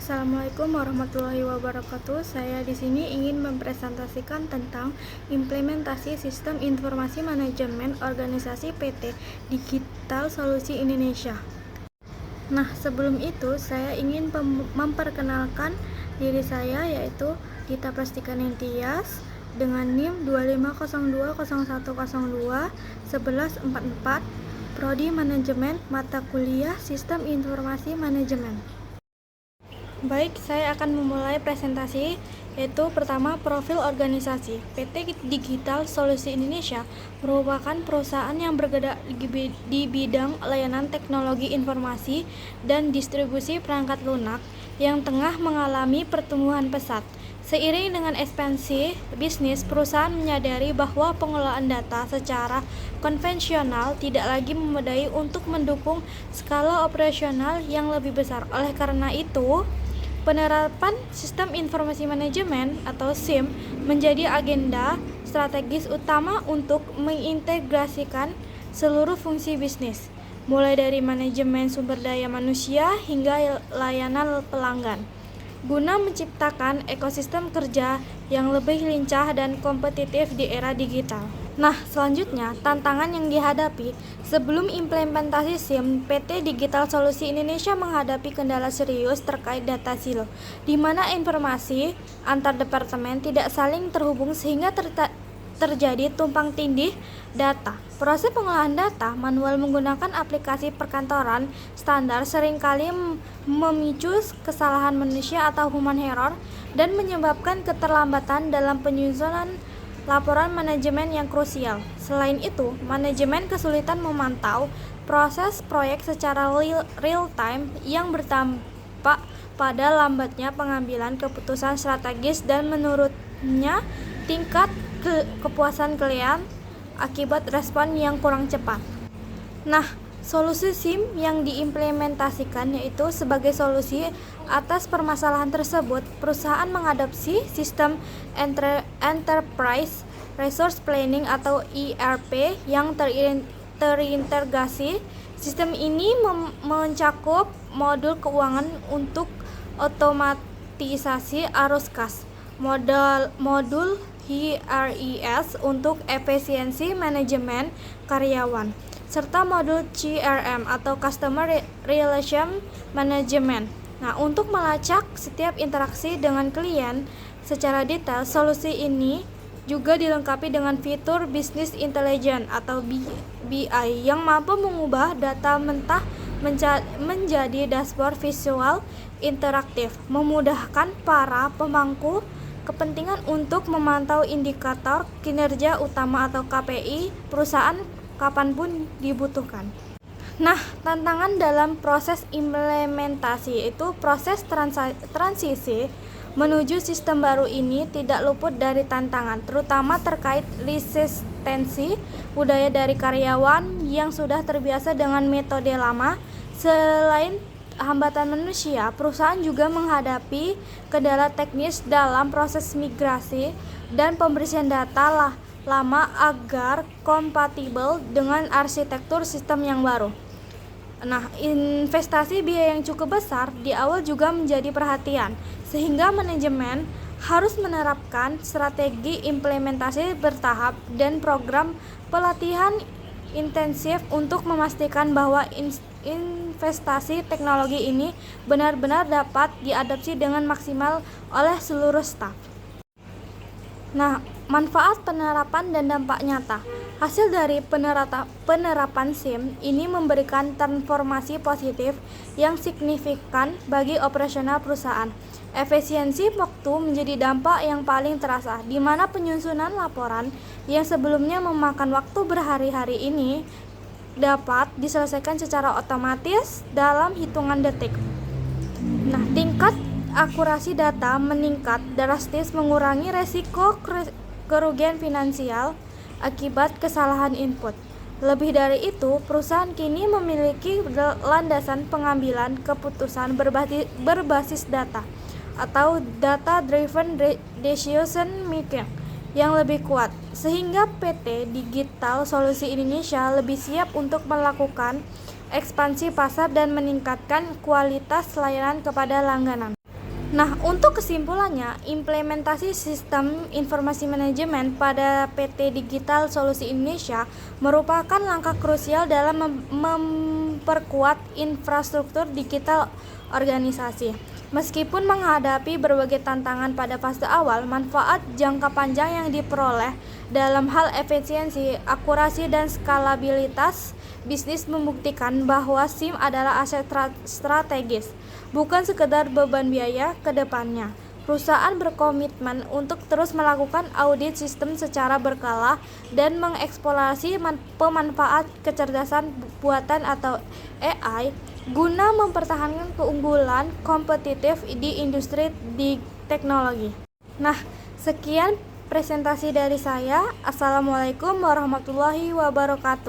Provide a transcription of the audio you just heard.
Assalamualaikum warahmatullahi wabarakatuh. Saya di sini ingin mempresentasikan tentang implementasi sistem informasi manajemen organisasi PT Digital Solusi Indonesia. Nah, sebelum itu saya ingin memperkenalkan diri saya, yaitu Gita Prastikaning Tias dengan NIM 250201021144, Prodi Manajemen, mata kuliah Sistem Informasi Manajemen. Baik, saya akan memulai presentasi, yaitu pertama, profil organisasi. PT Digital Solusi Indonesia merupakan perusahaan yang bergerak di bidang layanan teknologi informasi dan distribusi perangkat lunak yang tengah mengalami pertumbuhan pesat. Seiring dengan ekspansi bisnis, perusahaan menyadari bahwa pengelolaan data secara konvensional tidak lagi memadai untuk mendukung skala operasional yang lebih besar. Oleh karena itu, penerapan Sistem Informasi Manajemen atau SIM menjadi agenda strategis utama untuk mengintegrasikan seluruh fungsi bisnis, mulai dari manajemen sumber daya manusia hingga layanan pelanggan, guna menciptakan ekosistem kerja yang lebih lincah dan kompetitif di era digital. Nah, selanjutnya, tantangan yang dihadapi sebelum implementasi SIM, PT Digital Solusi Indonesia menghadapi kendala serius terkait data silo, di mana informasi antar departemen tidak saling terhubung sehingga terjadi tumpang tindih data. Proses pengolahan data manual menggunakan aplikasi perkantoran standar seringkali memicu kesalahan manusia atau human error dan menyebabkan keterlambatan dalam penyusunan laporan manajemen yang krusial. Selain itu, manajemen kesulitan memantau proses proyek secara real time yang berdampak pada lambatnya pengambilan keputusan strategis dan menurutnya tingkat kepuasan klien akibat respon yang kurang cepat. Nah, solusi SIM yang diimplementasikan yaitu sebagai solusi atas permasalahan tersebut, perusahaan mengadopsi sistem Enterprise Resource Planning atau ERP yang terintegrasi. Sistem ini mencakup modul keuangan untuk otomatisasi arus kas, modul HRIS untuk efisiensi manajemen karyawan, serta modul CRM atau Customer Relation Management. Nah, untuk melacak setiap interaksi dengan klien secara detail, solusi ini juga dilengkapi dengan fitur Business Intelligence atau BI yang mampu mengubah data mentah menjadi dashboard visual interaktif, memudahkan para pemangku kepentingan untuk memantau indikator kinerja utama atau KPI perusahaan kapanpun dibutuhkan. Nah, tantangan dalam proses implementasi itu proses transisi menuju sistem baru ini tidak luput dari tantangan, terutama terkait resistensi budaya dari karyawan yang sudah terbiasa dengan metode lama. Selain hambatan manusia, perusahaan juga menghadapi kendala teknis dalam proses migrasi dan pembersihan data lama agar kompatibel dengan arsitektur sistem yang baru. Nah, investasi biaya yang cukup besar di awal juga menjadi perhatian, sehingga manajemen harus menerapkan strategi implementasi bertahap dan program pelatihan intensif untuk memastikan bahwa investasi teknologi ini benar-benar dapat diadopsi dengan maksimal oleh seluruh staf. Nah, manfaat penerapan dan dampak nyata. Hasil dari penerapan SIM ini memberikan transformasi positif yang signifikan bagi operasional perusahaan. Efisiensi waktu menjadi dampak yang paling terasa, di mana penyusunan laporan yang sebelumnya memakan waktu berhari-hari ini dapat diselesaikan secara otomatis dalam hitungan detik. Nah, tingkat akurasi data meningkat drastis, mengurangi resiko kerugian finansial akibat kesalahan input. Lebih dari itu, perusahaan kini memiliki landasan pengambilan keputusan berbasis data atau data driven decision making yang lebih kuat, sehingga PT Digital Solusi Indonesia lebih siap untuk melakukan ekspansi pasar dan meningkatkan kualitas layanan kepada langganan. Nah, untuk kesimpulannya, implementasi sistem informasi manajemen pada PT Digital Solusi Indonesia merupakan langkah krusial dalam memperkuat infrastruktur digital organisasi. Meskipun menghadapi berbagai tantangan pada fase awal, manfaat jangka panjang yang diperoleh dalam hal efisiensi, akurasi, dan skalabilitas bisnis membuktikan bahwa SIM adalah aset strategis, bukan sekedar beban biaya ke depannya. Perusahaan berkomitmen untuk terus melakukan audit sistem secara berkala dan mengeksplorasi pemanfaat kecerdasan buatan atau AI guna mempertahankan keunggulan kompetitif di industri teknologi. Nah, sekian presentasi dari saya. Assalamualaikum warahmatullahi wabarakatuh.